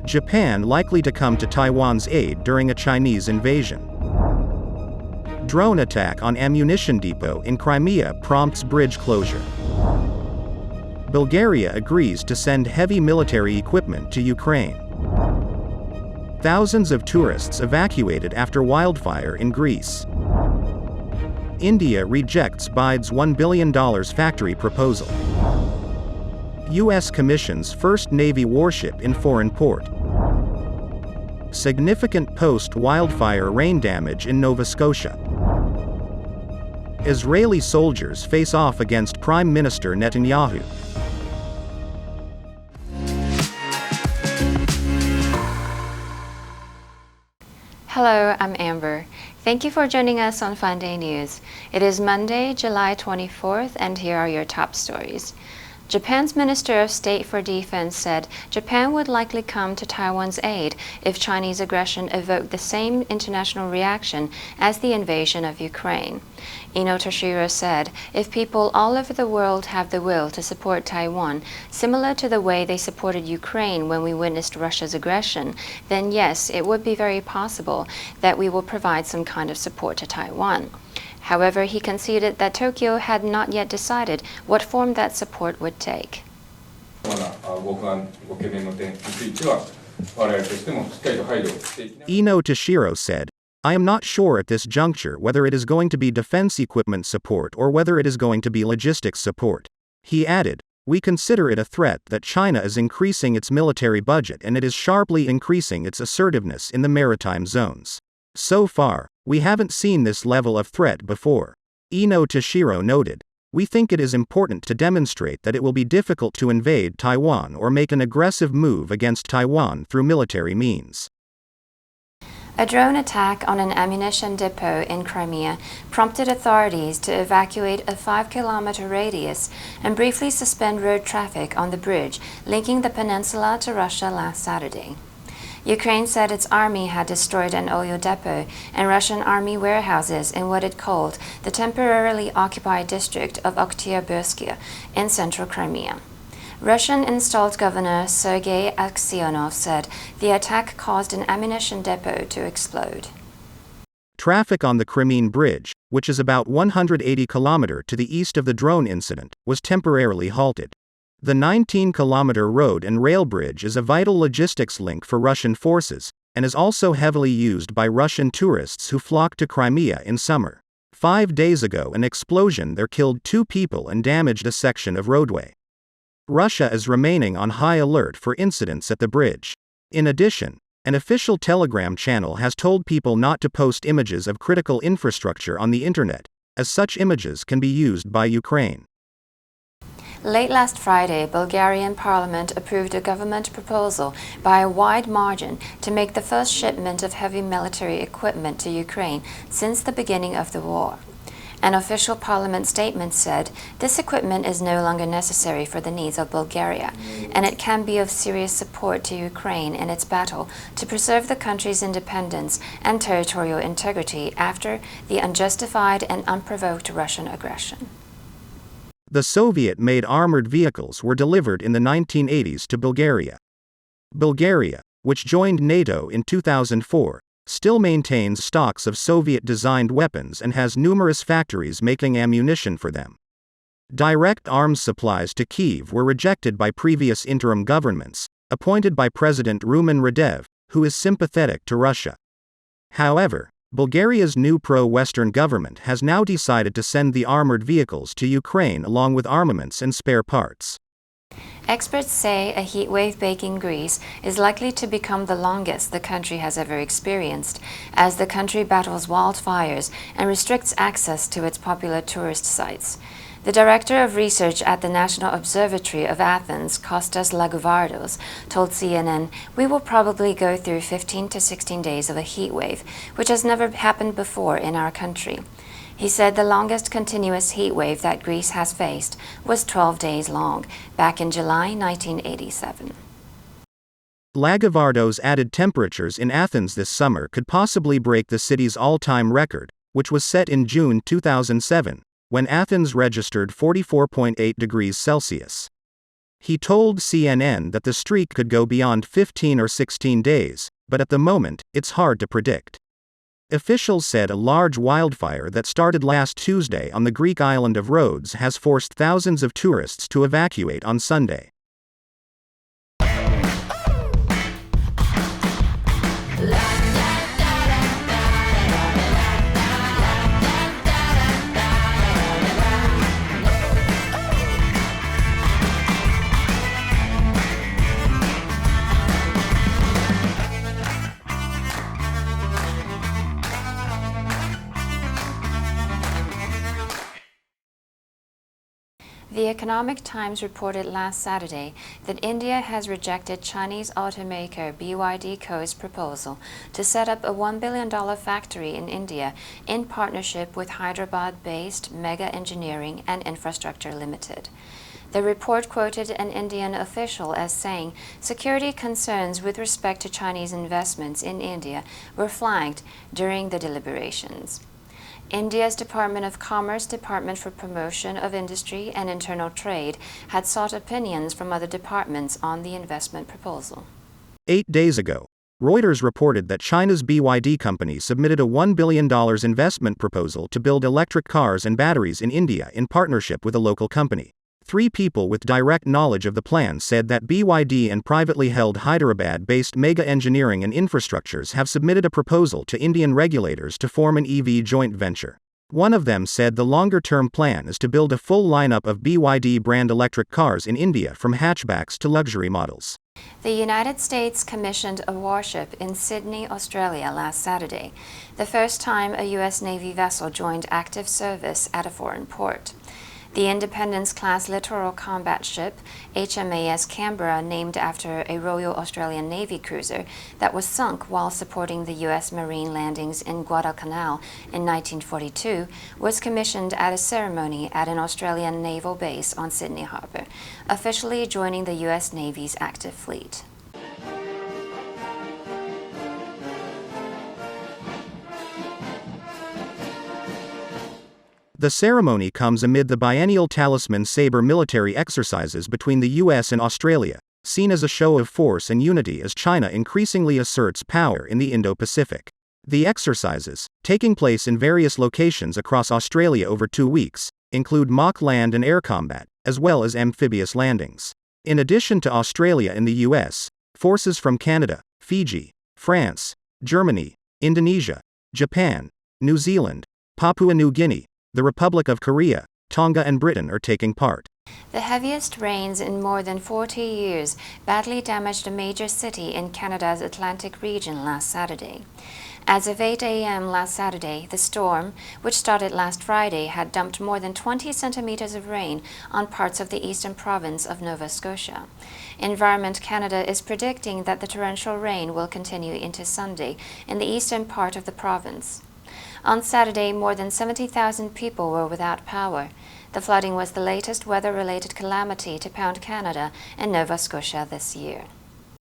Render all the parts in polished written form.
Japan likely to come to Taiwan's aid during a Chinese invasion. Drone attack on ammunition depot in Crimea prompts bridge closure. Bulgaria agrees to send heavy military equipment to Ukraine. Thousands of tourists evacuated after wildfire in Greece. India rejects Biden's $1 billion factory proposal. U.S. commissions first Navy warship in foreign port. Significant post-wildfire rain damage in Nova Scotia. Israeli soldiers face off against Prime Minister Netanyahu. Hello, I'm Amber. Thank you for joining us on Funday News. It is Monday, July 24th, and here are your top stories. Japan's Minister of State for Defense said Japan would likely come to Taiwan's aid if Chinese aggression evoked the same international reaction as the invasion of Ukraine. Ino Toshiro said, if people all over the world have the will to support Taiwan, similar to the way they supported Ukraine when we witnessed Russia's aggression, then yes, it would be very possible that we will provide some kind of support to Taiwan. However, he conceded that Tokyo had not yet decided what form that support would take. Ino Toshiro said, I am not sure at this juncture whether it is going to be defense equipment support or whether it is going to be logistics support. He added, we consider it a threat that China is increasing its military budget and it is sharply increasing its assertiveness in the maritime zones. So far, we haven't seen this level of threat before. Ino Toshiro noted, we think it is important to demonstrate that it will be difficult to invade Taiwan or make an aggressive move against Taiwan through military means. A drone attack on an ammunition depot in Crimea prompted authorities to evacuate a 5-kilometer radius and briefly suspend road traffic on the bridge linking the peninsula to Russia last Saturday. Ukraine said its army had destroyed an oil depot and Russian army warehouses in what it called the temporarily occupied district of Oktyabrskaya in central Crimea. Russian-installed Governor Sergei Aksyonov said the attack caused an ammunition depot to explode. Traffic on the Crimean Bridge, which is about 180 km to the east of the drone incident, was temporarily halted. The 19-kilometer road and rail bridge is a vital logistics link for Russian forces, and is also heavily used by Russian tourists who flock to Crimea in summer. 5 days ago, an explosion there killed 2 people and damaged a section of roadway. Russia is remaining on high alert for incidents at the bridge. In addition, an official Telegram channel has told people not to post images of critical infrastructure on the internet, as such images can be used by Ukraine. Late last Friday, Bulgarian parliament approved a government proposal by a wide margin to make the first shipment of heavy military equipment to Ukraine since the beginning of the war. An official parliament statement said this equipment is no longer necessary for the needs of Bulgaria, and it can be of serious support to Ukraine in its battle to preserve the country's independence and territorial integrity after the unjustified and unprovoked Russian aggression. The Soviet-made armored vehicles were delivered in the 1980s to Bulgaria. Bulgaria, which joined NATO in 2004, still maintains stocks of Soviet-designed weapons and has numerous factories making ammunition for them. Direct arms supplies to Kyiv were rejected by previous interim governments, appointed by President Rumen Radev, who is sympathetic to Russia. However, Bulgaria's new pro-Western government has now decided to send the armored vehicles to Ukraine along with armaments and spare parts. Experts say a heatwave baking Greece is likely to become the longest the country has ever experienced, as the country battles wildfires and restricts access to its popular tourist sites. The director of research at the National Observatory of Athens, Kostas Lagouvardos, told CNN, "We will probably go through 15 to 16 days of a heat wave, which has never happened before in our country." He said the longest continuous heat wave that Greece has faced was 12 days long, back in July 1987. Lagouvardos added temperatures in Athens this summer could possibly break the city's all-time record, which was set in June 2007, when Athens registered 44.8 degrees Celsius. He told CNN that the streak could go beyond 15 or 16 days, but at the moment, it's hard to predict. Officials said a large wildfire that started last Tuesday on the Greek island of Rhodes has forced thousands of tourists to evacuate on Sunday. The Economic Times reported last Saturday that India has rejected Chinese automaker BYD Co.'s proposal to set up a $1 billion factory in India in partnership with Hyderabad-based Mega Engineering and Infrastructure Limited. The report quoted an Indian official as saying security concerns with respect to Chinese investments in India were flagged during the deliberations. India's Department of Commerce Department for Promotion of Industry and Internal Trade had sought opinions from other departments on the investment proposal. 8 days ago, Reuters reported that China's BYD company submitted a $1 billion investment proposal to build electric cars and batteries in India in partnership with a local company. 3 people with direct knowledge of the plan said that BYD and privately held Hyderabad-based Mega Engineering and Infrastructures have submitted a proposal to Indian regulators to form an EV joint venture. One of them said the longer-term plan is to build a full lineup of BYD brand electric cars in India from hatchbacks to luxury models. The United States commissioned a warship in Sydney, Australia last Saturday, the first time a U.S. Navy vessel joined active service at a foreign port. The Independence-class littoral combat ship, HMAS Canberra, named after a Royal Australian Navy cruiser that was sunk while supporting the U.S. Marine landings in Guadalcanal in 1942, was commissioned at a ceremony at an Australian naval base on Sydney Harbour, officially joining the U.S. Navy's active fleet. The ceremony comes amid the biennial Talisman Sabre military exercises between the U.S. and Australia, seen as a show of force and unity as China increasingly asserts power in the Indo-Pacific. The exercises, taking place in various locations across Australia over 2 weeks, include mock land and air combat, as well as amphibious landings. In addition to Australia and the U.S., forces from Canada, Fiji, France, Germany, Indonesia, Japan, New Zealand, Papua New Guinea, the Republic of Korea, Tonga and Britain are taking part. The heaviest rains in more than 40 years badly damaged a major city in Canada's Atlantic region last Saturday. As of 8 a.m. last Saturday, the storm, which started last Friday, had dumped more than 20 centimeters of rain on parts of the eastern province of Nova Scotia. Environment Canada is predicting that the torrential rain will continue into Sunday in the eastern part of the province. On Saturday, more than 70,000 people were without power. The flooding was the latest weather-related calamity to pound Canada and Nova Scotia this year.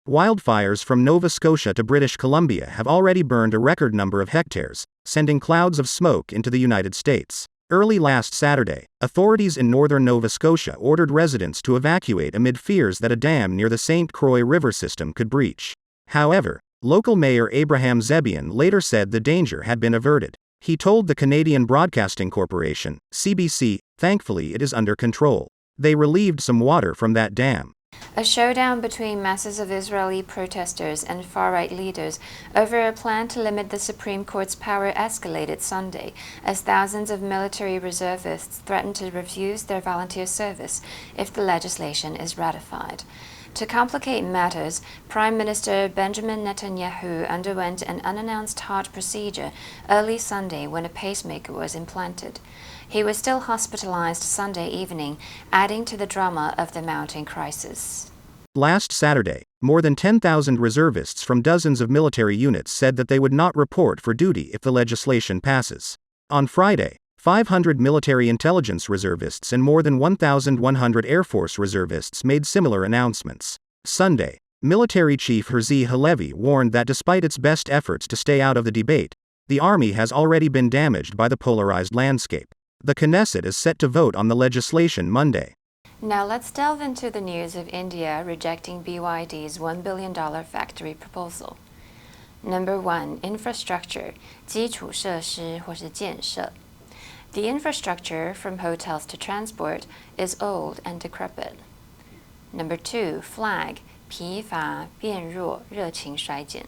Wildfires from Nova Scotia to British Columbia have already burned a record number of hectares, sending clouds of smoke into the United States. Early last Saturday, authorities in northern Nova Scotia ordered residents to evacuate amid fears that a dam near the St. Croix River system could breach. However, local Mayor Abraham Zebian later said the danger had been averted. He told the Canadian Broadcasting Corporation, CBC, thankfully it is under control. They relieved some water from that dam. A showdown between masses of Israeli protesters and far-right leaders over a plan to limit the Supreme Court's power escalated Sunday as thousands of military reservists threatened to refuse their volunteer service if the legislation is ratified. To complicate matters, Prime Minister Benjamin Netanyahu underwent an unannounced heart procedure early Sunday when a pacemaker was implanted. He was still hospitalized Sunday evening, adding to the drama of the mounting crisis. Last Saturday, more than 10,000 reservists from dozens of military units said that they would not report for duty if the legislation passes. On Friday, 500 military intelligence reservists and more than 1,100 Air Force reservists made similar announcements. Sunday, Military Chief Herzi Halevi warned that despite its best efforts to stay out of the debate, the army has already been damaged by the polarized landscape. The Knesset is set to vote on the legislation Monday. Now let's delve into the news of India rejecting BYD's $1 billion factory proposal. Number 1. Infrastructure, 基础设施或是建设. The infrastructure, from hotels to transport, is old and decrepit. Number 2. Flag, 疲乏、变弱、热情衰减.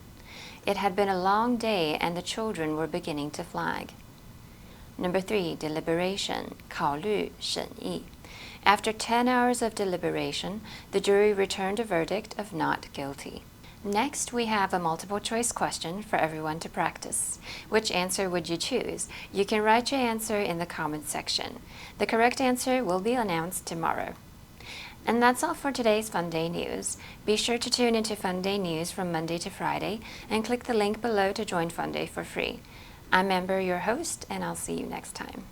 It had been a long day and the children were beginning to flag. Number 3. Deliberation, 考虑、审议. After 10 hours of deliberation, the jury returned a verdict of not guilty. Next, we have a multiple-choice question for everyone to practice. Which answer would you choose? You can write your answer in the comments section. The correct answer will be announced tomorrow. And that's all for today's Funday news. Be sure to tune into Funday news from Monday to Friday and click the link below to join Funday for free. I'm Amber, your host, and I'll see you next time.